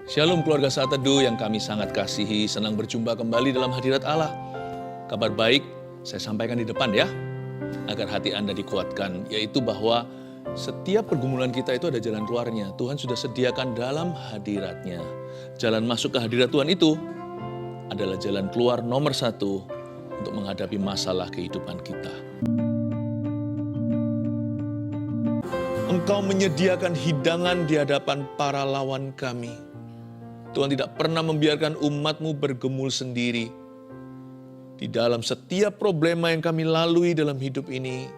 Shalom keluarga Saat Teduh yang kami sangat kasihi, senang berjumpa kembali dalam hadirat Allah. Kabar baik saya sampaikan di depan ya, agar hati Anda dikuatkan, yaitu bahwa setiap pergumulan kita itu ada jalan keluarnya. Tuhan sudah sediakan dalam hadiratnya. Jalan masuk ke hadirat Tuhan itu adalah jalan keluar nomor satu untuk menghadapi masalah kehidupan kita. Engkau menyediakan hidangan di hadapan para lawan kami. Tuhan tidak pernah membiarkan umat-Mu bergemul sendiri. Di dalam setiap problema yang kami lalui dalam hidup ini,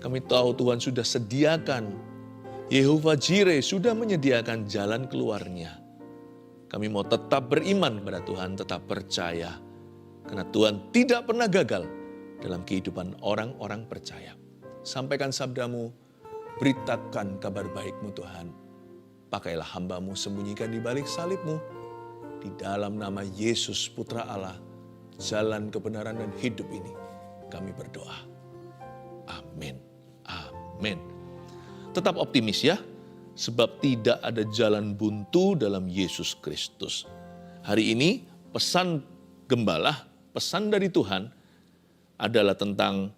kami tahu Tuhan sudah sediakan. Yehovah Jireh sudah menyediakan jalan keluarnya. Kami mau tetap beriman kepada Tuhan, tetap percaya. Karena Tuhan tidak pernah gagal dalam kehidupan orang-orang percaya. Sampaikan sabda-Mu, beritakan kabar baik-Mu Tuhan. Pakailah hamba-Mu, sembunyikan di balik salib-Mu. Di dalam nama Yesus Putra Allah, jalan kebenaran dan hidup ini, kami berdoa. Amin. Amin. Tetap optimis ya, sebab tidak ada jalan buntu dalam Yesus Kristus. Hari ini pesan gembala, pesan dari Tuhan adalah tentang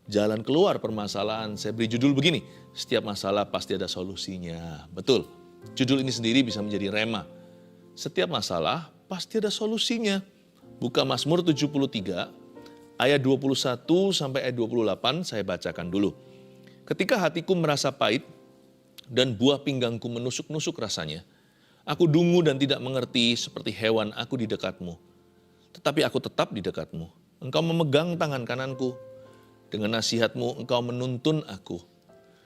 jalan keluar permasalahan. Saya beri judul begini, setiap masalah pasti ada solusinya. Betul, judul ini sendiri bisa menjadi rema. Setiap masalah pasti ada solusinya. Buka Mazmur 73 ayat 21 sampai ayat 28 saya bacakan dulu. Ketika hatiku merasa pahit dan buah pinggangku menusuk-nusuk rasanya, aku dungu dan tidak mengerti seperti hewan aku di dekatmu. Tetapi aku tetap di dekatmu. Engkau memegang tangan kananku. Dengan nasihatmu engkau menuntun aku.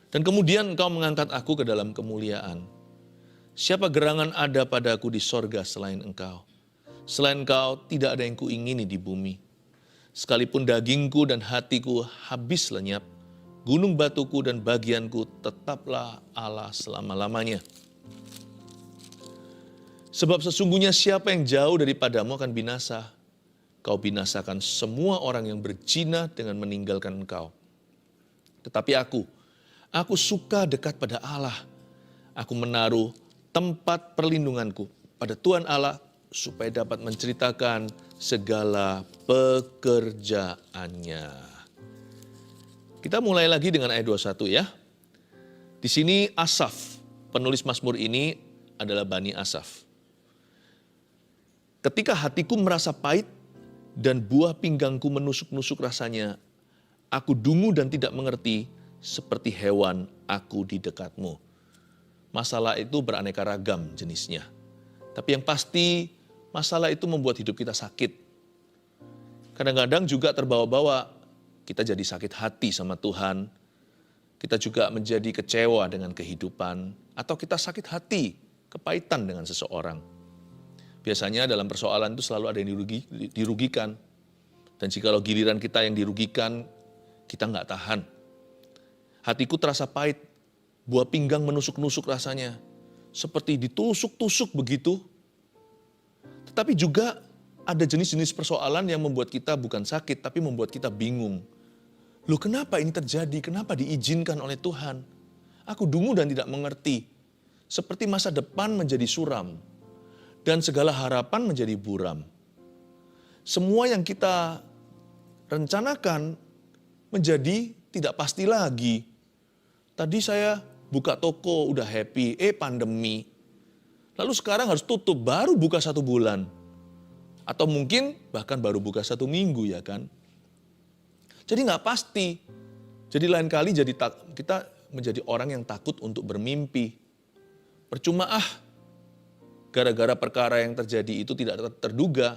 Dan kemudian engkau mengangkat aku ke dalam kemuliaan. Siapa gerangan ada padaku di sorga selain engkau? Selain engkau tidak ada yang kuingini di bumi. Sekalipun dagingku dan hatiku habis lenyap, gunung batuku dan bagianku tetaplah Allah selama-lamanya. Sebab sesungguhnya siapa yang jauh daripadamu akan binasa. Kau binasakan semua orang yang berzina dengan meninggalkan engkau. Tetapi aku suka dekat pada Allah. Aku menaruh tempat perlindunganku pada Tuhan Allah supaya dapat menceritakan segala pekerjaannya. Kita mulai lagi dengan ayat 21 ya. Di sini Asaf, penulis Mazmur ini adalah Bani Asaf. Ketika hatiku merasa pahit dan buah pinggangku menusuk-nusuk rasanya, aku dungu dan tidak mengerti seperti hewan aku di dekatmu. Masalah itu beraneka ragam jenisnya. Tapi yang pasti masalah itu membuat hidup kita sakit. Kadang-kadang juga terbawa-bawa kita jadi sakit hati sama Tuhan. Kita juga menjadi kecewa dengan kehidupan. Atau kita sakit hati, kepahitan dengan seseorang. Biasanya dalam persoalan itu selalu ada yang dirugikan. Dan jikalau giliran kita yang dirugikan, kita nggak tahan. Hatiku terasa pahit. Buah pinggang menusuk-nusuk rasanya. Seperti ditusuk-tusuk begitu. Tetapi juga ada jenis-jenis persoalan yang membuat kita bukan sakit, tapi membuat kita bingung. Loh kenapa ini terjadi? Kenapa diizinkan oleh Tuhan? Aku dungu dan tidak mengerti. Seperti masa depan menjadi suram. Dan segala harapan menjadi buram. Semua yang kita rencanakan menjadi tidak pasti lagi. Tadi saya buka toko udah happy, pandemi. Lalu sekarang harus tutup, baru buka 1 bulan. Atau mungkin bahkan baru buka 1 minggu ya kan. Jadi nggak pasti. Jadi lain kali kita menjadi orang yang takut untuk bermimpi. Percuma gara-gara perkara yang terjadi itu tidak terduga.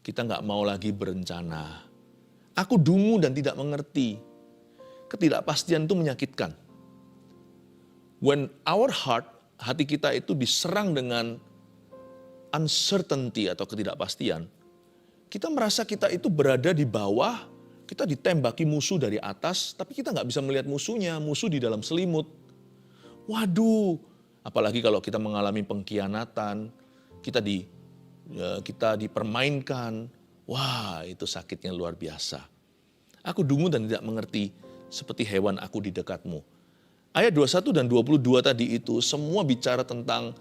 Kita nggak mau lagi berencana. Aku dungu dan tidak mengerti. Ketidakpastian itu menyakitkan. When our heart, hati kita itu diserang dengan uncertainty atau ketidakpastian, kita merasa kita itu berada di bawah, kita ditembaki musuh dari atas, tapi kita nggak bisa melihat musuhnya, musuh di dalam selimut. Waduh, apalagi kalau kita mengalami pengkhianatan, kita dipermainkan, wah itu sakitnya luar biasa. Aku dungu dan tidak mengerti, seperti hewan aku di dekatmu. Ayat 21 dan 22 tadi itu semua bicara tentang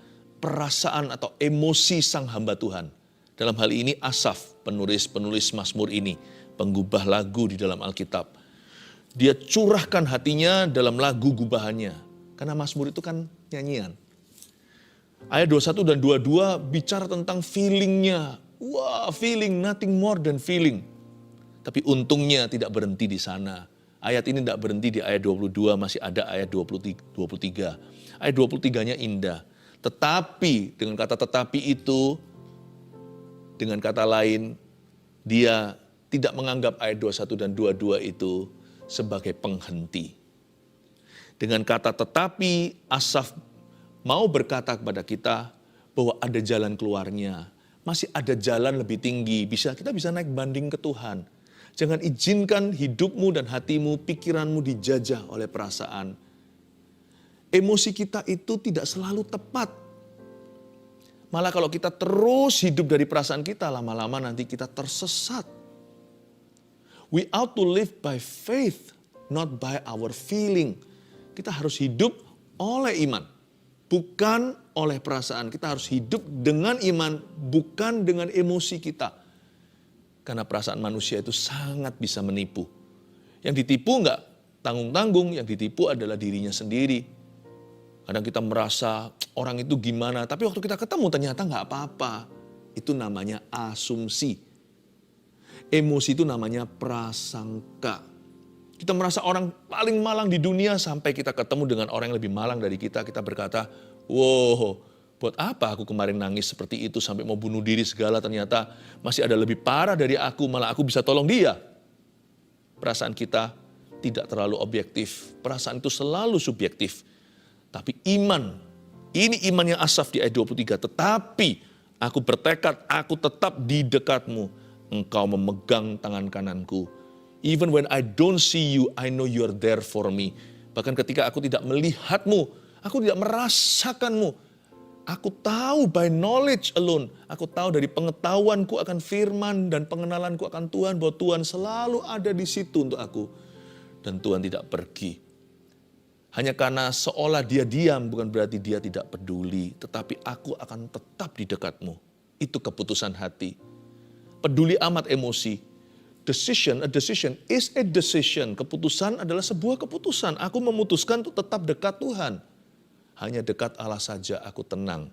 perasaan atau emosi sang hamba Tuhan. Dalam hal ini Asaf, penulis Mazmur ini, penggubah lagu di dalam Alkitab. Dia curahkan hatinya dalam lagu gubahannya. Karena Mazmur itu kan nyanyian. Ayat 21 dan 22 bicara tentang feelingnya. Wah, feeling, nothing more than feeling. Tapi untungnya tidak berhenti di sana. Ayat ini tidak berhenti di ayat 22, masih ada ayat 23. Ayat 23-nya indah. Tetapi, dengan kata tetapi itu, dengan kata lain, dia tidak menganggap ayat 21 dan 22 itu sebagai penghenti. Dengan kata tetapi, Asaf mau berkata kepada kita bahwa ada jalan keluarnya. Masih ada jalan lebih tinggi, kita bisa naik banding ke Tuhan. Jangan izinkan hidupmu dan hatimu, pikiranmu dijajah oleh perasaan. Emosi kita itu tidak selalu tepat. Malah kalau kita terus hidup dari perasaan kita, lama-lama nanti kita tersesat. We ought to live by faith, not by our feeling. Kita harus hidup oleh iman, bukan oleh perasaan. Kita harus hidup dengan iman, bukan dengan emosi kita. Karena perasaan manusia itu sangat bisa menipu. Yang ditipu enggak tanggung-tanggung, yang ditipu adalah dirinya sendiri. Kadang kita merasa orang itu gimana, tapi waktu kita ketemu ternyata enggak apa-apa. Itu namanya asumsi. Emosi itu namanya prasangka. Kita merasa orang paling malang di dunia sampai kita ketemu dengan orang yang lebih malang dari kita. Kita berkata, wow, buat apa aku kemarin nangis seperti itu sampai mau bunuh diri segala, ternyata masih ada lebih parah dari aku, malah aku bisa tolong dia. Perasaan kita tidak terlalu objektif, perasaan itu selalu subjektif. Tapi iman, ini iman yang Asaf di ayat 23, tetapi aku bertekad, aku tetap di dekatmu, engkau memegang tangan kananku. Even when I don't see you, I know you are there for me. Bahkan ketika aku tidak melihatmu, aku tidak merasakanmu, aku tahu by knowledge alone. Aku tahu dari pengetahuanku akan firman dan pengenalanku akan Tuhan, bahwa Tuhan selalu ada di situ untuk aku. Dan Tuhan tidak pergi. Hanya karena seolah dia diam, bukan berarti dia tidak peduli. Tetapi aku akan tetap di dekatmu. Itu keputusan hati. Peduli amat emosi. A decision is a decision. Keputusan adalah sebuah keputusan. Aku memutuskan untuk tetap dekat Tuhan. Hanya dekat Allah saja aku tenang.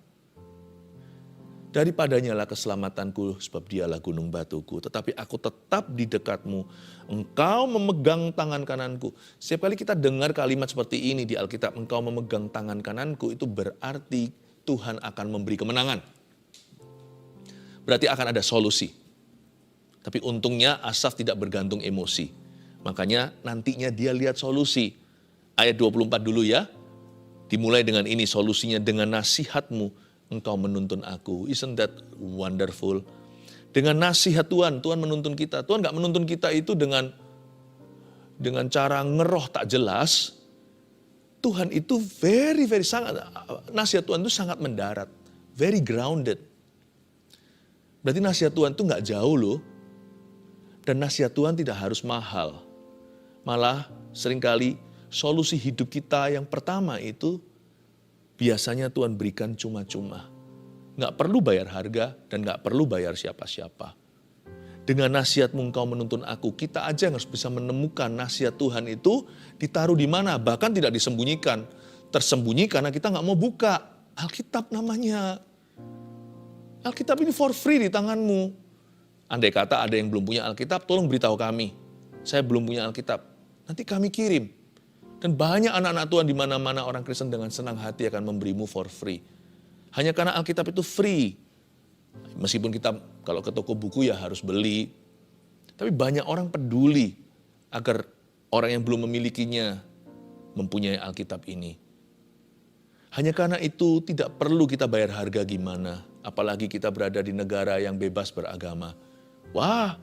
Daripadanya lah keselamatanku, sebab dialah gunung batuku. Tetapi aku tetap di dekatmu. Engkau memegang tangan kananku. Setiap kali kita dengar kalimat seperti ini di Alkitab, engkau memegang tangan kananku, itu berarti Tuhan akan memberi kemenangan. Berarti akan ada solusi. Tapi untungnya Asaf tidak bergantung emosi. Makanya nantinya dia lihat solusi. Ayat 24 dulu ya. Dimulai dengan ini solusinya, dengan nasihatmu engkau menuntun aku. Isn't that wonderful? Dengan nasihat Tuhan, Tuhan menuntun kita. Tuhan gak menuntun kita itu dengan cara ngeroh tak jelas. Tuhan itu nasihat Tuhan itu sangat mendarat. Very grounded. Berarti nasihat Tuhan itu gak jauh loh. Dan nasihat Tuhan tidak harus mahal. Malah seringkali solusi hidup kita yang pertama itu biasanya Tuhan berikan cuma-cuma. Nggak perlu bayar harga dan nggak perlu bayar siapa-siapa. Dengan nasihatmu engkau menuntun aku, kita aja harus bisa menemukan nasihat Tuhan itu ditaruh di mana, bahkan tidak disembunyikan. Tersembunyi karena kita nggak mau buka. Alkitab namanya. Alkitab ini for free di tanganmu. Andai kata ada yang belum punya Alkitab, tolong beritahu kami. Saya belum punya Alkitab. Nanti kami kirim. Dan banyak anak-anak Tuhan di mana-mana orang Kristen dengan senang hati akan memberimu for free. Hanya karena Alkitab itu free. Meskipun kita kalau ke toko buku ya harus beli. Tapi banyak orang peduli agar orang yang belum memilikinya mempunyai Alkitab ini. Hanya karena itu tidak perlu kita bayar harga gimana. Apalagi kita berada di negara yang bebas beragama. Wah,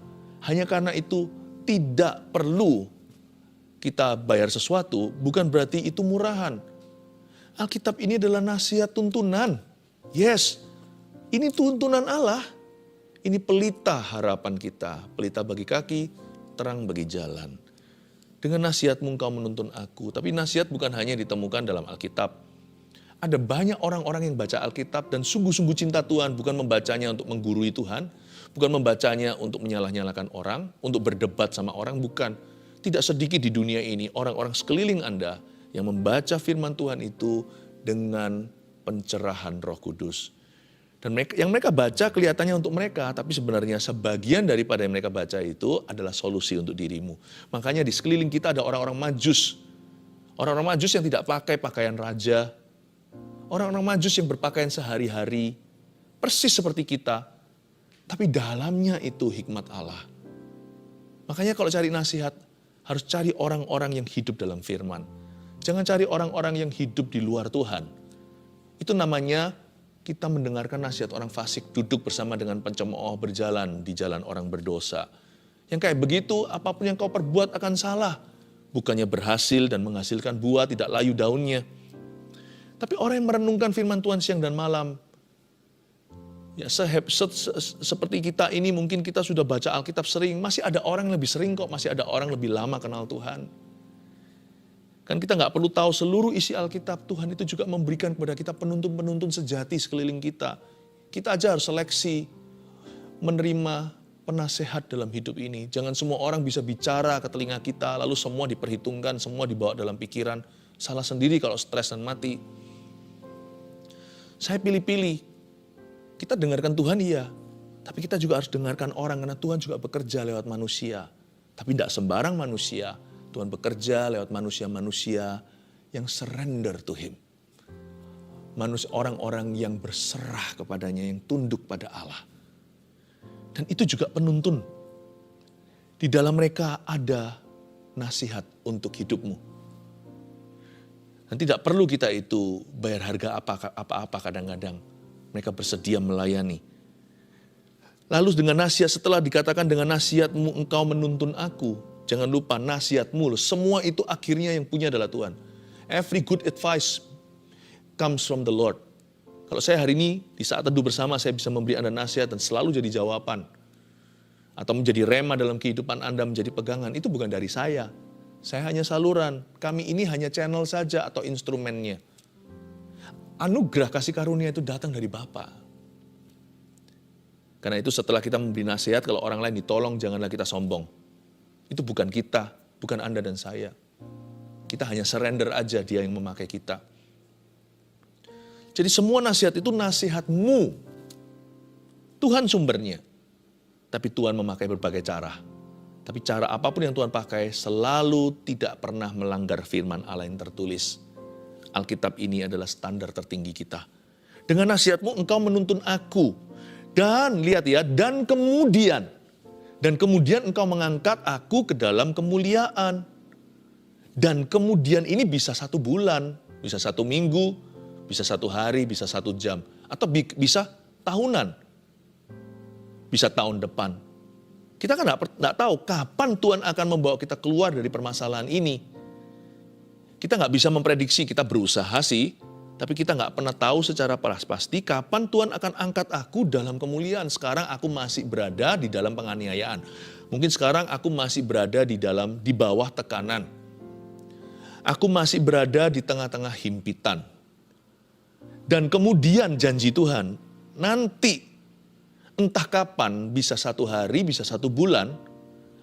hanya karena itu tidak perlu kita bayar sesuatu, bukan berarti itu murahan. Alkitab ini adalah nasihat tuntunan. Yes, ini tuntunan Allah. Ini pelita harapan kita, pelita bagi kaki, terang bagi jalan. Dengan nasihatmu engkau menuntun aku, tapi nasihat bukan hanya ditemukan dalam Alkitab. Ada banyak orang-orang yang baca Alkitab dan sungguh-sungguh cinta Tuhan, bukan membacanya untuk menggurui Tuhan, bukan membacanya untuk menyalah-nyalahkan orang, untuk berdebat sama orang, bukan. Tidak sedikit di dunia ini orang-orang sekeliling Anda yang membaca firman Tuhan itu dengan pencerahan Roh Kudus. Dan yang mereka baca kelihatannya untuk mereka, tapi sebenarnya sebagian daripada yang mereka baca itu adalah solusi untuk dirimu. Makanya di sekeliling kita ada orang-orang Majus. Orang-orang Majus yang tidak pakai pakaian raja. Orang-orang Majus yang berpakaian sehari-hari, persis seperti kita, tapi dalamnya itu hikmat Allah. Makanya kalau cari nasihat, harus cari orang-orang yang hidup dalam firman. Jangan cari orang-orang yang hidup di luar Tuhan. Itu namanya kita mendengarkan nasihat orang fasik, duduk bersama dengan pencemooh, berjalan di jalan orang berdosa. Yang kayak begitu, apapun yang kau perbuat akan salah. Bukannya berhasil dan menghasilkan buah, tidak layu daunnya. Tapi orang yang merenungkan firman Tuhan siang dan malam, ya seperti kita ini mungkin kita sudah baca Alkitab sering, masih ada orang yang lebih sering kok, masih ada orang lebih lama kenal Tuhan. Kan kita nggak perlu tahu seluruh isi Alkitab, Tuhan itu juga memberikan kepada kita penuntun-penuntun sejati sekeliling kita. Kita aja harus seleksi, menerima penasehat dalam hidup ini. Jangan semua orang bisa bicara ke telinga kita, lalu semua diperhitungkan, semua dibawa dalam pikiran. Salah sendiri kalau stres dan mati. Saya pilih-pilih. Kita dengarkan Tuhan iya, tapi kita juga harus dengarkan orang karena Tuhan juga bekerja lewat manusia. Tapi tidak sembarang manusia. Tuhan bekerja lewat manusia-manusia yang surrender to Him. Orang-orang yang berserah kepadanya, yang tunduk pada Allah. Dan itu juga penuntun. Di dalam mereka ada nasihat untuk hidupmu. Dan tidak perlu kita itu bayar harga apa-apa kadang-kadang. Mereka bersedia melayani. Lalu dengan nasihat, setelah dikatakan dengan nasihatmu engkau menuntun aku. Jangan lupa nasihatmu, semua itu akhirnya yang punya adalah Tuhan. Every good advice comes from the Lord. Kalau saya hari ini, di saat teduh bersama, saya bisa memberi Anda nasihat dan selalu jadi jawaban. Atau menjadi rema dalam kehidupan Anda, menjadi pegangan. Itu bukan dari saya. Saya hanya saluran. Kami ini hanya channel saja atau instrumennya. Anugerah kasih karunia itu datang dari Bapa. Karena itu setelah kita memberi nasihat, kalau orang lain ditolong, janganlah kita sombong. Itu bukan kita, bukan Anda dan saya. Kita hanya surrender aja, Dia yang memakai kita. Jadi semua nasihat itu nasihatmu. Tuhan sumbernya. Tapi Tuhan memakai berbagai cara. Tapi cara apapun yang Tuhan pakai selalu tidak pernah melanggar firman Allah yang tertulis. Alkitab ini adalah standar tertinggi kita. Dengan nasihatmu engkau menuntun aku. Dan lihat ya, dan kemudian engkau mengangkat aku ke dalam kemuliaan. Dan kemudian ini bisa 1 bulan, bisa 1 minggu, bisa 1 hari, bisa 1 jam. Atau bisa tahunan, bisa tahun depan. Kita kan nggak tahu kapan Tuhan akan membawa kita keluar dari permasalahan ini. Kita nggak bisa memprediksi, kita berusaha sih, tapi kita nggak pernah tahu secara pasti kapan Tuhan akan angkat aku dalam kemuliaan. Sekarang aku masih berada di dalam penganiayaan. Mungkin sekarang aku masih berada di bawah tekanan. Aku masih berada di tengah-tengah himpitan. Dan kemudian janji Tuhan, nanti entah kapan, bisa 1 hari, bisa 1 bulan,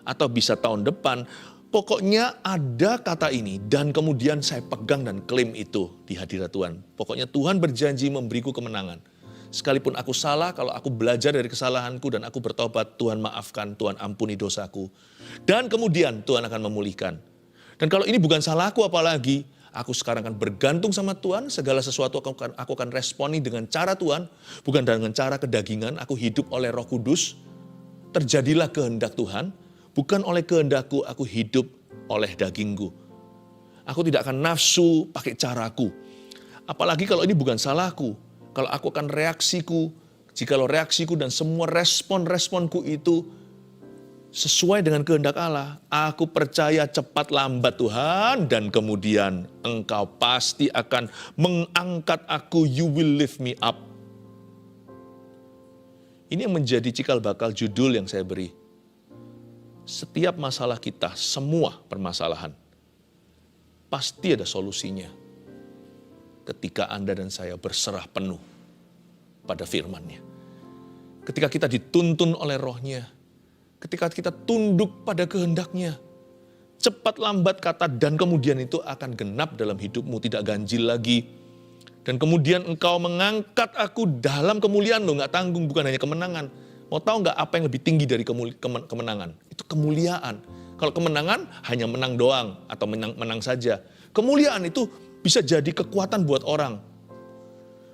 atau bisa tahun depan, pokoknya ada kata ini, dan kemudian saya pegang dan klaim itu di hadirat Tuhan. Pokoknya Tuhan berjanji memberiku kemenangan. Sekalipun aku salah, kalau aku belajar dari kesalahanku dan aku bertobat, Tuhan maafkan, Tuhan ampuni dosaku. Dan kemudian Tuhan akan memulihkan. Dan kalau ini bukan salahku apalagi, aku sekarang akan bergantung sama Tuhan, segala sesuatu aku akan responi dengan cara Tuhan, bukan dengan cara kedagingan, aku hidup oleh Roh Kudus, terjadilah kehendak Tuhan, bukan oleh kehendakku, aku hidup oleh dagingku. Aku tidak akan nafsu pakai caraku, apalagi kalau ini bukan salahku, kalau aku akan reaksiku, jikalau reaksiku dan semua respon-responku itu sesuai dengan kehendak Allah, aku percaya cepat lambat Tuhan, dan kemudian engkau pasti akan mengangkat aku, you will lift me up. Ini yang menjadi cikal bakal judul yang saya beri. Setiap masalah kita, semua permasalahan, pasti ada solusinya. ketika Anda dan saya berserah penuh pada firman-Nya. Ketika kita dituntun oleh Roh-Nya, ketika kita tunduk pada kehendak-Nya, cepat lambat kata dan kemudian itu akan genap dalam hidupmu, tidak ganjil lagi. Dan kemudian engkau mengangkat aku dalam kemuliaan lo, gak tanggung, bukan hanya kemenangan. Mau tahu gak apa yang lebih tinggi dari kemenangan? Itu kemuliaan. Kalau kemenangan hanya menang doang atau menang saja. Kemuliaan itu bisa jadi kekuatan buat orang.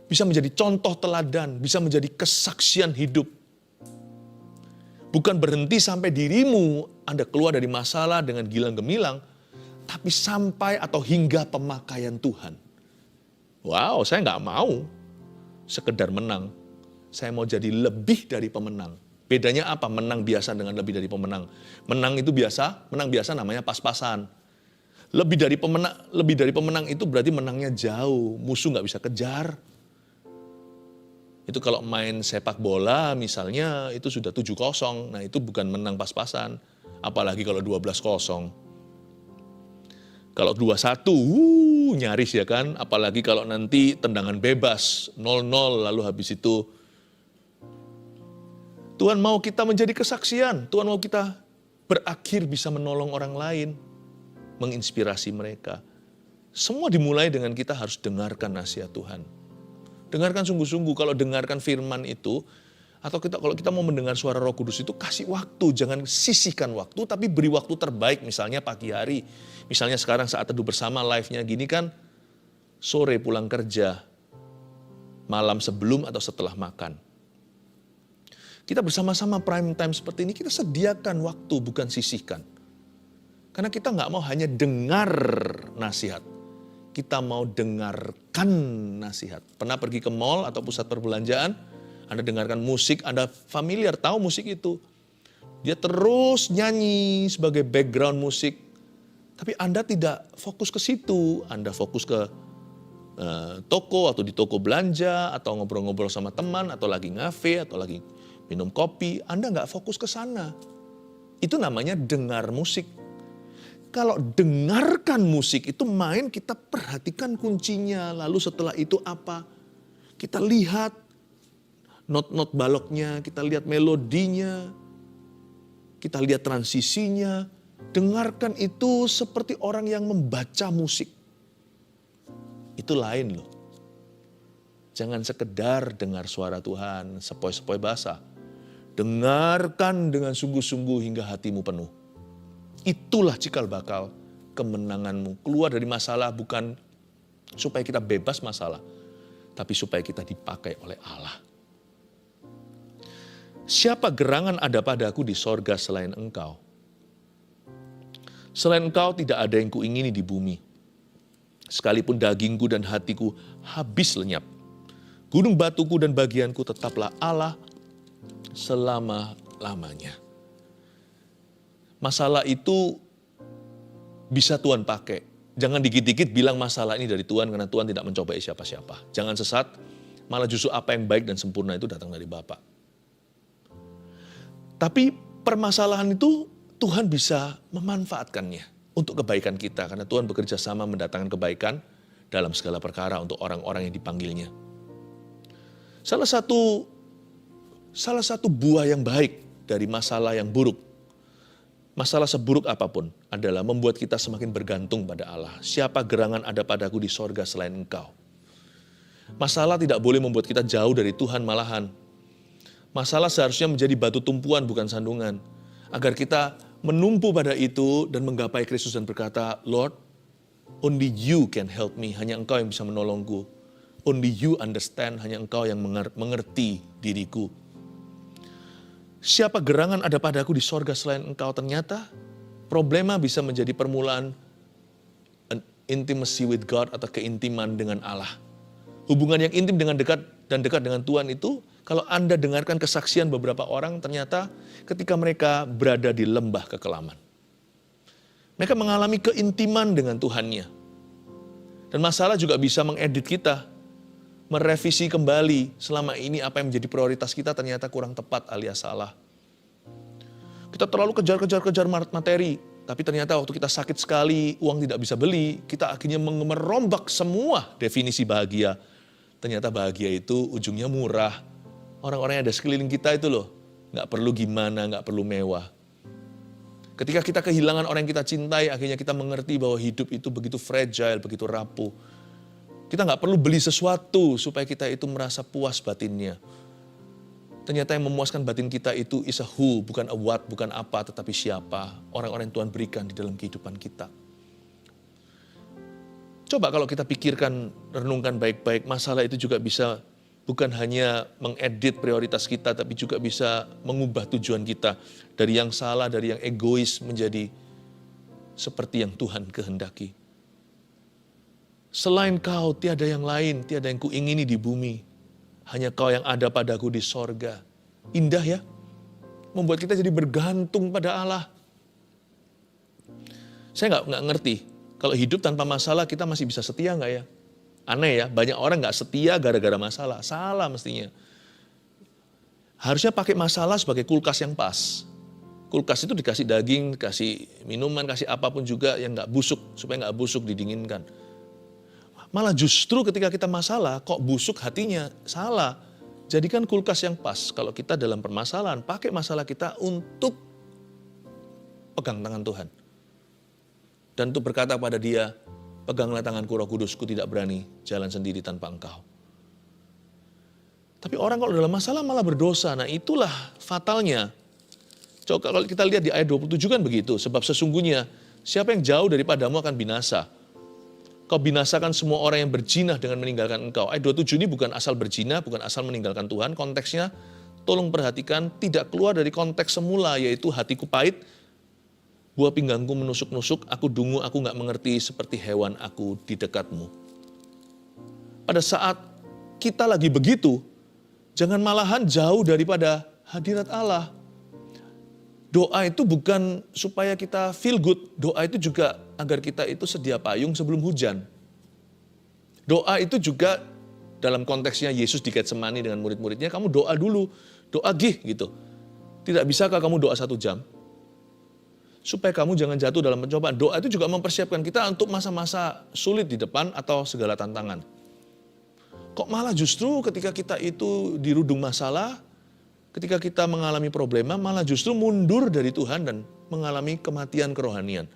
Bisa menjadi contoh teladan, bisa menjadi kesaksian hidup. Bukan berhenti sampai dirimu Anda keluar dari masalah dengan gilang gemilang, tapi sampai atau hingga pemakaian Tuhan. Wow, saya nggak mau sekedar menang. Saya mau jadi lebih dari pemenang. Bedanya apa? Menang biasa dengan lebih dari pemenang. Menang biasa namanya pas-pasan. Lebih dari pemenang itu berarti menangnya jauh, musuh nggak bisa kejar. Itu kalau main sepak bola misalnya itu sudah 7-0. Nah itu bukan menang pas-pasan. Apalagi kalau 12-0. Kalau 2-1, nyaris ya kan. Apalagi kalau nanti tendangan bebas, 0-0 lalu habis itu. Tuhan mau kita menjadi kesaksian. Tuhan mau kita berakhir bisa menolong orang lain. Menginspirasi mereka. Semua dimulai dengan kita harus dengarkan nasihat Tuhan. Dengarkan sungguh-sungguh, kalau dengarkan firman itu, atau kalau kita mau mendengar suara Roh Kudus itu, kasih waktu, jangan sisihkan waktu, tapi beri waktu terbaik, misalnya pagi hari. Misalnya sekarang saat teduh bersama, live-nya gini kan, sore pulang kerja, malam sebelum atau setelah makan. Kita bersama-sama prime time seperti ini, kita sediakan waktu, bukan sisihkan. Karena kita nggak mau hanya dengar nasihat. Kita mau dengarkan nasihat. Pernah pergi ke mall atau pusat perbelanjaan, Anda dengarkan musik, Anda familiar, tahu musik itu. Dia terus nyanyi sebagai background musik. Tapi Anda tidak fokus ke situ. Anda fokus ke toko atau di toko belanja, atau ngobrol-ngobrol sama teman, atau lagi ngafe, atau lagi minum kopi. Anda nggak fokus ke sana. Itu namanya dengar musik. Kalau dengarkan musik itu main, kita perhatikan kuncinya. Lalu setelah itu apa? Kita lihat not-not baloknya, kita lihat melodinya, kita lihat transisinya. Dengarkan itu seperti orang yang membaca musik. Itu lain loh. Jangan sekedar dengar suara Tuhan, sepoi-sepoi basah. Dengarkan dengan sungguh-sungguh hingga hatimu penuh. Itulah cikal bakal kemenanganmu. Keluar dari masalah bukan supaya kita bebas masalah, tapi supaya kita dipakai oleh Allah. Siapa gerangan ada padaku di sorga selain engkau? Selain engkau tidak ada yang kuingini di bumi. Sekalipun dagingku dan hatiku habis lenyap. Gunung batuku dan bagianku tetaplah Allah selama-lamanya. Masalah itu bisa Tuhan pakai. Jangan dikit-dikit bilang masalah ini dari Tuhan karena Tuhan tidak mencobai siapa-siapa. Jangan sesat, malah justru apa yang baik dan sempurna itu datang dari Bapa. Tapi permasalahan itu Tuhan bisa memanfaatkannya untuk kebaikan kita. Karena Tuhan bekerja sama mendatangkan kebaikan dalam segala perkara untuk orang-orang yang dipanggilnya. Salah satu buah yang baik dari masalah yang buruk, masalah seburuk apapun adalah membuat kita semakin bergantung pada Allah. Siapa gerangan ada padaku di sorga selain engkau? Masalah tidak boleh membuat kita jauh dari Tuhan malahan. Masalah seharusnya menjadi batu tumpuan bukan sandungan. Agar kita menumpu pada itu dan menggapai Kristus dan berkata, Lord, only you can help me. Hanya engkau yang bisa menolongku. Only you understand. Hanya engkau yang mengerti diriku. Siapa gerangan ada padaku di sorga selain engkau? Ternyata problema bisa menjadi permulaan an intimacy with God atau keintiman dengan Allah. Hubungan yang intim dengan dekat dengan Tuhan itu, kalau Anda dengarkan kesaksian beberapa orang, ternyata ketika mereka berada di lembah kekelaman. Mereka mengalami keintiman dengan Tuhannya. Dan masalah juga bisa mengedit kita, merevisi kembali selama ini apa yang menjadi prioritas kita ternyata kurang tepat alias salah. Kita terlalu kejar materi. Tapi ternyata waktu kita sakit sekali, uang tidak bisa beli, kita akhirnya merombak semua definisi bahagia. Ternyata bahagia itu ujungnya murah. Orang-orang yang ada sekeliling kita itu loh, nggak perlu gimana, nggak perlu mewah. Ketika kita kehilangan orang yang kita cintai, akhirnya kita mengerti bahwa hidup itu begitu fragile, begitu rapuh. Kita nggak perlu beli sesuatu supaya kita itu merasa puas batinnya. Ternyata yang memuaskan batin kita itu is a who, bukan a what, bukan apa, tetapi siapa. Orang-orang yang Tuhan berikan di dalam kehidupan kita. Coba kalau kita pikirkan, renungkan baik-baik, masalah itu juga bisa bukan hanya mengedit prioritas kita, tapi juga bisa mengubah tujuan kita. Dari yang salah, dari yang egois menjadi seperti yang Tuhan kehendaki. Selain kau, tiada yang lain, tiada yang kuingini di bumi. Hanya kau yang ada padaku di sorga. Indah ya? Membuat kita jadi bergantung pada Allah. Saya nggak ngerti, kalau hidup tanpa masalah kita masih bisa setia nggak ya? Aneh ya, banyak orang nggak setia gara-gara masalah. Salah mestinya. Harusnya pakai masalah sebagai kulkas yang pas. Kulkas itu dikasih daging, kasih minuman, kasih apapun juga yang nggak busuk, supaya nggak busuk didinginkan. Malah justru ketika kita masalah, kok busuk hatinya? Salah. Jadikan kulkas yang pas. Kalau kita dalam permasalahan, pakai masalah kita untuk pegang tangan Tuhan. Dan untuk berkata pada dia, peganglah tanganku Roh Kudusku, tidak berani jalan sendiri tanpa engkau. Tapi orang kalau dalam masalah malah berdosa. Nah itulah fatalnya. Coba kalau kita lihat di ayat 27 kan begitu. Sebab sesungguhnya siapa yang jauh daripadamu akan binasa. Kau binasakan semua orang yang berzinah dengan meninggalkan engkau. Ayat 27 ini bukan asal berzina, bukan asal meninggalkan Tuhan. Konteksnya, tolong perhatikan, tidak keluar dari konteks semula, yaitu hatiku pahit, buah pinggangku menusuk-nusuk, aku dungu, aku gak mengerti seperti hewan aku di dekatmu. Pada saat kita lagi begitu, jangan malahan jauh daripada hadirat Allah. Doa itu bukan supaya kita feel good, doa itu juga agar kita itu sedia payung sebelum hujan. Doa itu juga dalam konteksnya Yesus di Getsemani dengan murid-muridnya, kamu doa dulu, doa gitu. Tidak bisakah kamu doa 1 jam? Supaya kamu jangan jatuh dalam pencobaan. Doa itu juga mempersiapkan kita untuk masa-masa sulit di depan atau segala tantangan. Kok malah justru ketika kita itu dirudung masalah, ketika kita mengalami problema, malah justru mundur dari Tuhan dan mengalami kematian kerohanian.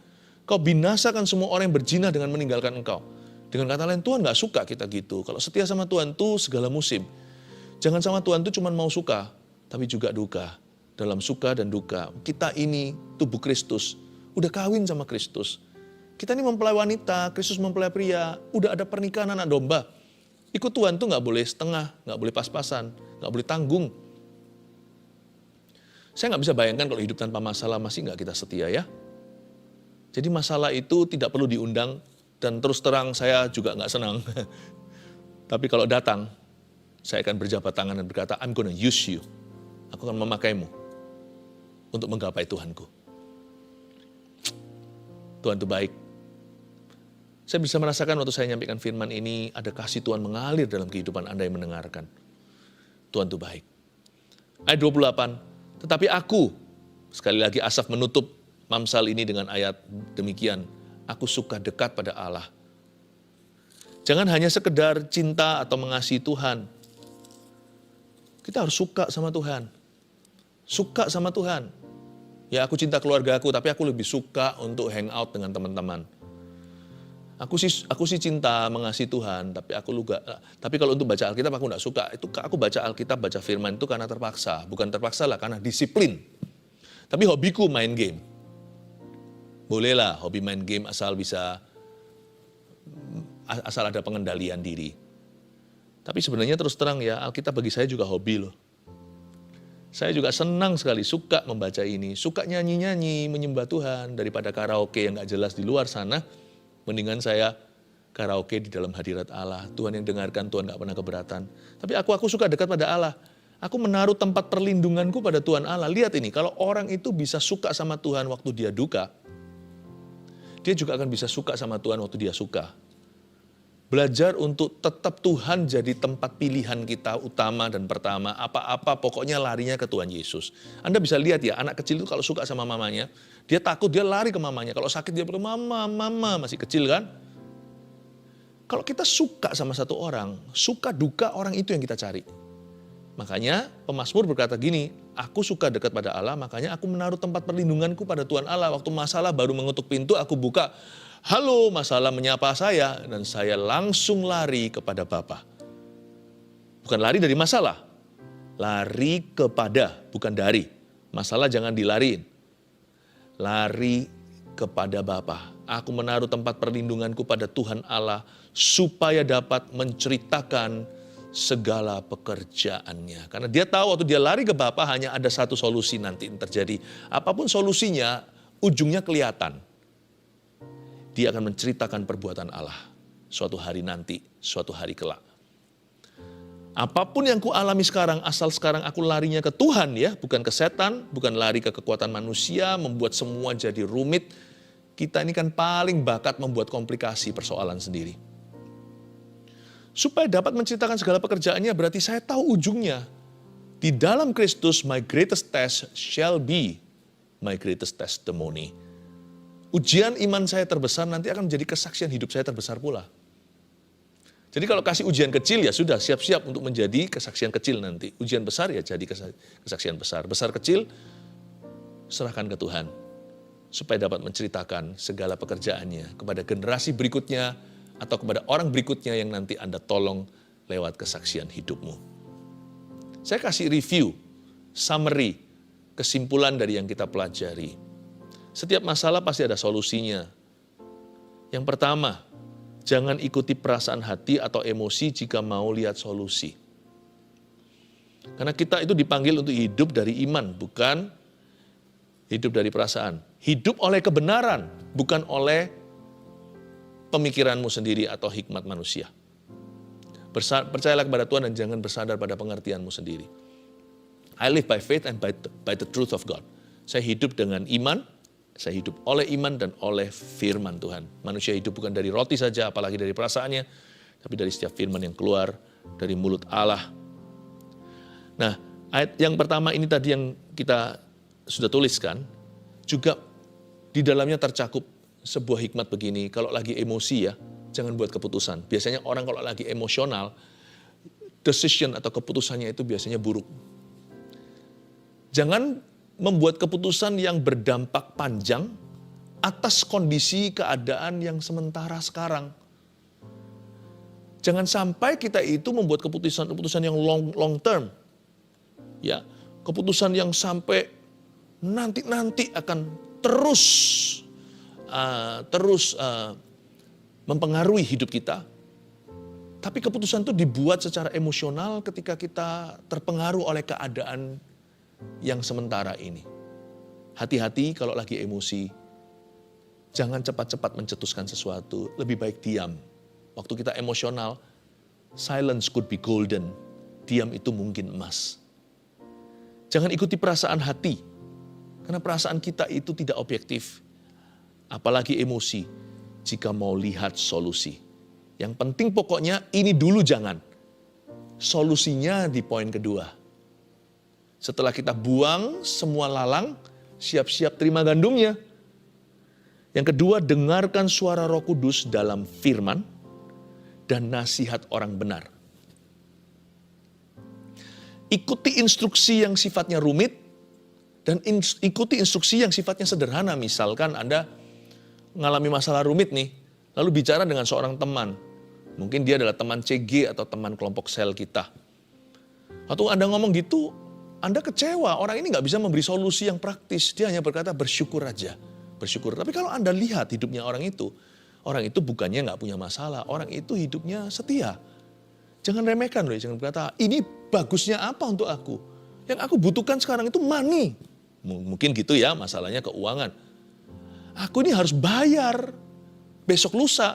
Kau binasakan semua orang yang berzina dengan meninggalkan engkau. Dengan kata lain, Tuhan gak suka kita gitu. Kalau setia sama Tuhan tuh segala musim. Jangan sama Tuhan tuh cuma mau suka, tapi juga duka. Dalam suka dan duka. Kita ini tubuh Kristus. Udah kawin sama Kristus. Kita ini mempelai wanita, Kristus mempelai pria. Udah ada pernikahan anak domba. Ikut Tuhan tuh gak boleh setengah, gak boleh pas-pasan, gak boleh tanggung. Saya nggak bisa bayangkan kalau hidup tanpa masalah masih nggak kita setia ya. Jadi masalah itu tidak perlu diundang dan terus terang saya juga nggak senang. Tapi kalau datang, saya akan berjabat tangan dan berkata, I'm gonna use you. Aku akan memakaimu untuk menggapai Tuhanku. Tuhan itu baik. Saya bisa merasakan waktu saya nyampaikan firman ini, ada kasih Tuhan mengalir dalam kehidupan Anda yang mendengarkan. Tuhan itu baik. Ayat 28. Tetapi aku, sekali lagi Asaf menutup Mamsal ini dengan ayat demikian, aku suka dekat pada Allah. Jangan hanya sekedar cinta atau mengasihi Tuhan. Kita harus suka sama Tuhan. Suka sama Tuhan. Ya aku cinta keluarga aku, tapi aku lebih suka untuk hang out dengan teman-teman. Aku sih cinta mengasihi Tuhan, tapi kalau untuk baca Alkitab aku enggak suka. Itu aku baca Alkitab, baca firman itu karena terpaksa. Bukan terpaksa lah, karena disiplin. Tapi hobiku main game. Bolehlah hobi main game asal ada pengendalian diri. Tapi sebenarnya terus terang ya, Alkitab bagi saya juga hobi loh. Saya juga senang sekali, suka membaca ini. Suka nyanyi-nyanyi, menyembah Tuhan. Daripada karaoke yang gak jelas di luar sana, mendingan saya karaoke di dalam hadirat Allah. Tuhan yang dengarkan, Tuhan gak pernah keberatan. Tapi aku suka dekat pada Allah. Aku menaruh tempat perlindunganku pada Tuhan Allah. Lihat ini, kalau orang itu bisa suka sama Tuhan waktu dia duka, dia juga akan bisa suka sama Tuhan waktu dia suka. Belajar untuk tetap Tuhan jadi tempat pilihan kita utama dan pertama. Apa-apa pokoknya larinya ke Tuhan Yesus. Anda bisa lihat ya, anak kecil itu kalau suka sama mamanya, dia takut, dia lari ke mamanya. Kalau sakit dia bilang, mama, masih kecil kan? Kalau kita suka sama satu orang, suka duka orang itu yang kita cari. Makanya pemazmur berkata gini, aku suka dekat pada Allah, makanya aku menaruh tempat perlindunganku pada Tuhan Allah. Waktu masalah baru mengetuk pintu, aku buka, halo, masalah menyapa saya, dan saya langsung lari kepada Bapa. Bukan lari dari masalah, lari kepada, bukan dari. Masalah jangan dilariin. Lari kepada Bapa. Aku menaruh tempat perlindunganku pada Tuhan Allah, supaya dapat menceritakan segala pekerjaannya. Karena dia tahu waktu dia lari ke Bapa hanya ada satu solusi nanti yang terjadi. Apapun solusinya, ujungnya kelihatan. Dia akan menceritakan perbuatan Allah suatu hari nanti, suatu hari kelak. Apapun yang ku alami sekarang, asal sekarang aku larinya ke Tuhan ya, bukan ke setan, bukan lari ke kekuatan manusia, membuat semua jadi rumit. Kita ini kan paling bakat membuat komplikasi persoalan sendiri. Supaya dapat menceritakan segala pekerjaannya, berarti saya tahu ujungnya. Di dalam Kristus, my greatest test shall be my greatest testimony. Ujian iman saya terbesar nanti akan menjadi kesaksian hidup saya terbesar pula. Jadi kalau kasih ujian kecil ya sudah siap-siap untuk menjadi kesaksian kecil nanti. Ujian besar ya jadi kesaksian besar. Besar kecil serahkan ke Tuhan. Supaya dapat menceritakan segala pekerjaannya kepada generasi berikutnya atau kepada orang berikutnya yang nanti Anda tolong lewat kesaksian hidupmu. Saya kasih review, summary, kesimpulan dari yang kita pelajari. Setiap masalah pasti ada solusinya. Yang pertama, jangan ikuti perasaan hati atau emosi jika mau lihat solusi. Karena kita itu dipanggil untuk hidup dari iman, bukan hidup dari perasaan. Hidup oleh kebenaran, bukan oleh pemikiranmu sendiri atau hikmat manusia. Percayalah kepada Tuhan dan jangan bersandar pada pengertianmu sendiri. I live by faith and by the truth of God. Saya hidup dengan iman, saya hidup oleh iman dan oleh firman Tuhan. Manusia hidup bukan dari roti saja, apalagi dari perasaannya, tapi dari setiap firman yang keluar dari mulut Allah. Nah, ayat yang pertama ini tadi yang kita sudah tuliskan, juga di dalamnya tercakup sebuah hikmat begini, kalau lagi emosi ya, jangan buat keputusan. Biasanya orang kalau lagi emosional, decision atau keputusannya itu biasanya buruk. Jangan membuat keputusan yang berdampak panjang atas kondisi keadaan yang sementara sekarang. Jangan sampai kita itu membuat keputusan-keputusan yang long term. Ya, keputusan yang sampai nanti akan terus mempengaruhi hidup kita. Tapi keputusan itu dibuat secara emosional ketika kita terpengaruh oleh keadaan yang sementara ini. Hati-hati kalau lagi emosi. Jangan cepat-cepat mencetuskan sesuatu. Lebih baik diam. Waktu kita emosional, silence could be golden. Diam itu mungkin emas. Jangan ikuti perasaan hati. Karena perasaan kita itu tidak objektif. Apalagi emosi, jika mau lihat solusi. Yang penting pokoknya ini dulu jangan. Solusinya di poin kedua. Setelah kita buang semua lalang, siap-siap terima gandumnya. Yang kedua, dengarkan suara Roh Kudus dalam firman dan nasihat orang benar. Ikuti instruksi yang sifatnya rumit dan ikuti instruksi yang sifatnya sederhana. Misalkan Anda mengalami masalah rumit nih, lalu bicara dengan seorang teman. Mungkin dia adalah teman CG atau teman kelompok sel kita. Atau Anda ngomong gitu, Anda kecewa, orang ini nggak bisa memberi solusi yang praktis. Dia hanya berkata bersyukur aja, bersyukur. Tapi kalau Anda lihat hidupnya orang itu bukannya nggak punya masalah, orang itu hidupnya setia. Jangan remehkan loh, jangan berkata, ini bagusnya apa untuk aku? Yang aku butuhkan sekarang itu money. Mungkin gitu ya, masalahnya keuangan. Aku ini harus bayar besok lusa.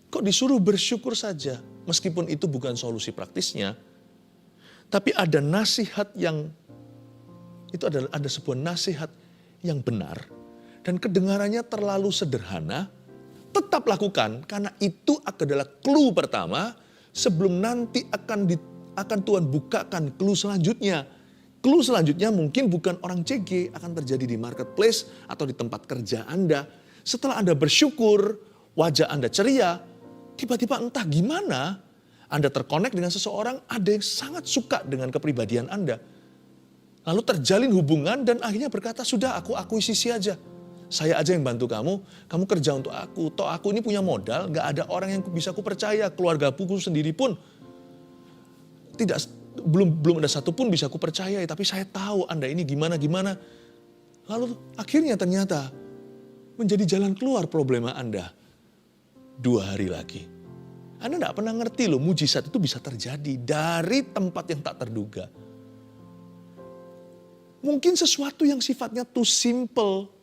Kok disuruh bersyukur saja? Meskipun itu bukan solusi praktisnya. Tapi ada nasihat yang, itu ada sebuah nasihat yang benar. Dan kedengarannya terlalu sederhana tetap lakukan karena itu adalah clue pertama sebelum nanti akan Tuhan bukakan clue selanjutnya. Clue selanjutnya mungkin bukan orang CG, akan terjadi di marketplace atau di tempat kerja Anda. Setelah Anda bersyukur, wajah Anda ceria, tiba-tiba entah gimana Anda terkonek dengan seseorang, ada yang sangat suka dengan kepribadian Anda. Lalu terjalin hubungan dan akhirnya berkata, sudah aku akuisisi aja. Saya aja yang bantu kamu, kamu kerja untuk aku. Toh aku ini punya modal, gak ada orang yang bisa aku percaya. Keluarga aku sendiri pun belum ada satupun bisa aku percayai. Tapi saya tahu Anda ini gimana-gimana. Lalu akhirnya ternyata menjadi jalan keluar problema Anda. 2 hari lagi. Anda gak pernah ngerti loh, mujizat itu bisa terjadi dari tempat yang tak terduga. Mungkin sesuatu yang sifatnya too simple.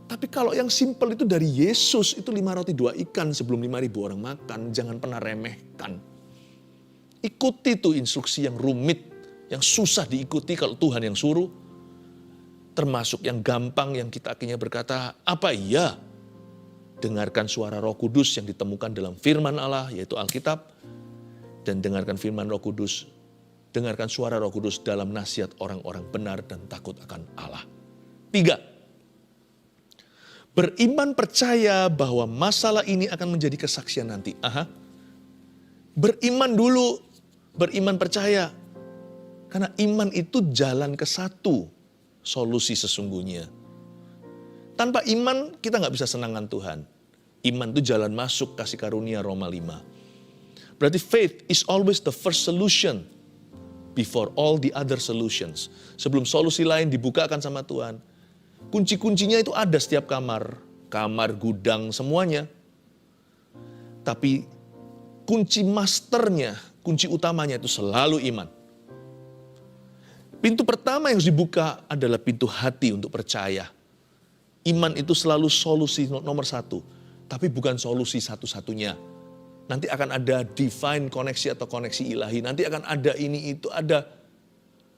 Tapi kalau yang simple itu dari Yesus, itu 5 roti 2 ikan sebelum 5.000 orang makan. Jangan pernah remehkan. Ikuti tuh instruksi yang rumit, yang susah diikuti kalau Tuhan yang suruh. Termasuk yang gampang yang kita akhirnya berkata, apa iya? Dengarkan suara Roh Kudus yang ditemukan dalam firman Allah, yaitu Alkitab. Dan dengarkan firman Roh Kudus, dengarkan suara Roh Kudus dalam nasihat orang-orang benar dan takut akan Allah. 3. Beriman percaya bahwa masalah ini akan menjadi kesaksian nanti. Beriman dulu, beriman percaya. Karena iman itu jalan ke satu solusi sesungguhnya. Tanpa iman kita nggak bisa senangan Tuhan. Iman itu jalan masuk kasih karunia Roma 5. Berarti faith is always the first solution before all the other solutions. Sebelum solusi lain dibukakan sama Tuhan. Kunci-kuncinya itu ada setiap kamar, gudang, semuanya. Tapi kunci masternya, kunci utamanya itu selalu iman. Pintu pertama yang harus dibuka adalah pintu hati untuk percaya. Iman itu selalu solusi nomor 1, tapi bukan solusi satu-satunya. Nanti akan ada divine koneksi atau koneksi ilahi, nanti akan ada ini itu, ada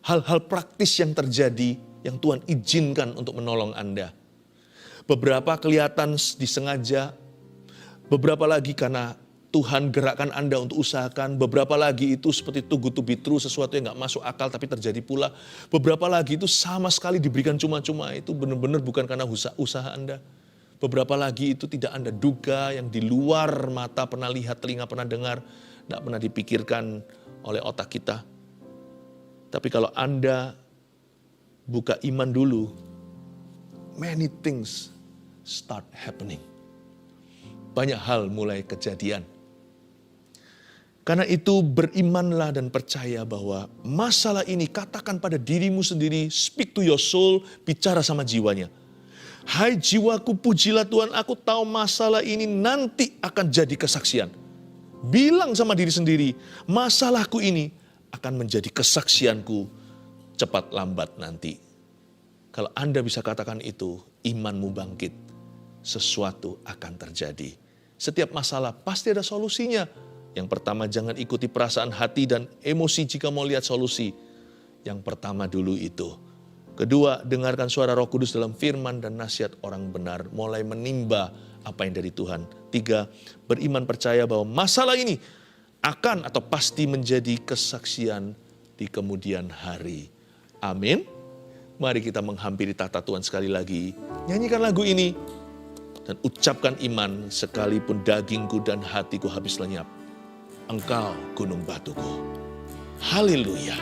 hal-hal praktis yang terjadi yang Tuhan izinkan untuk menolong Anda. Beberapa kelihatan disengaja, beberapa lagi karena Tuhan gerakkan Anda untuk usahakan, beberapa lagi itu seperti too good to be true, sesuatu yang gak masuk akal tapi terjadi pula. Beberapa lagi itu sama sekali diberikan cuma-cuma, itu benar-benar bukan karena usaha Anda. Beberapa lagi itu tidak Anda duga, yang di luar mata pernah lihat, telinga pernah dengar, gak pernah dipikirkan oleh otak kita. Tapi kalau Anda buka iman dulu, many things start happening. Banyak hal mulai kejadian. Karena itu berimanlah dan percaya bahwa masalah ini, katakan pada dirimu sendiri, speak to your soul, bicara sama jiwanya. Hai jiwaku, pujilah Tuhan, aku tahu masalah ini nanti akan jadi kesaksian. Bilang sama diri sendiri, masalahku ini akan menjadi kesaksianku cepat lambat nanti. Kalau Anda bisa katakan itu, imanmu bangkit, sesuatu akan terjadi. Setiap masalah pasti ada solusinya. Yang pertama, jangan ikuti perasaan hati dan emosi jika mau lihat solusi. Yang pertama dulu itu. Kedua, dengarkan suara Roh Kudus dalam firman dan nasihat orang benar, mulai menimba apa yang dari Tuhan. 3, beriman percaya bahwa masalah ini akan atau pasti menjadi kesaksian di kemudian hari. Amin. Mari kita menghampiri tahta Tuhan sekali lagi. Nyanyikan lagu ini dan ucapkan iman, sekalipun dagingku dan hatiku habis lenyap, Engkau gunung batuku. Haleluya.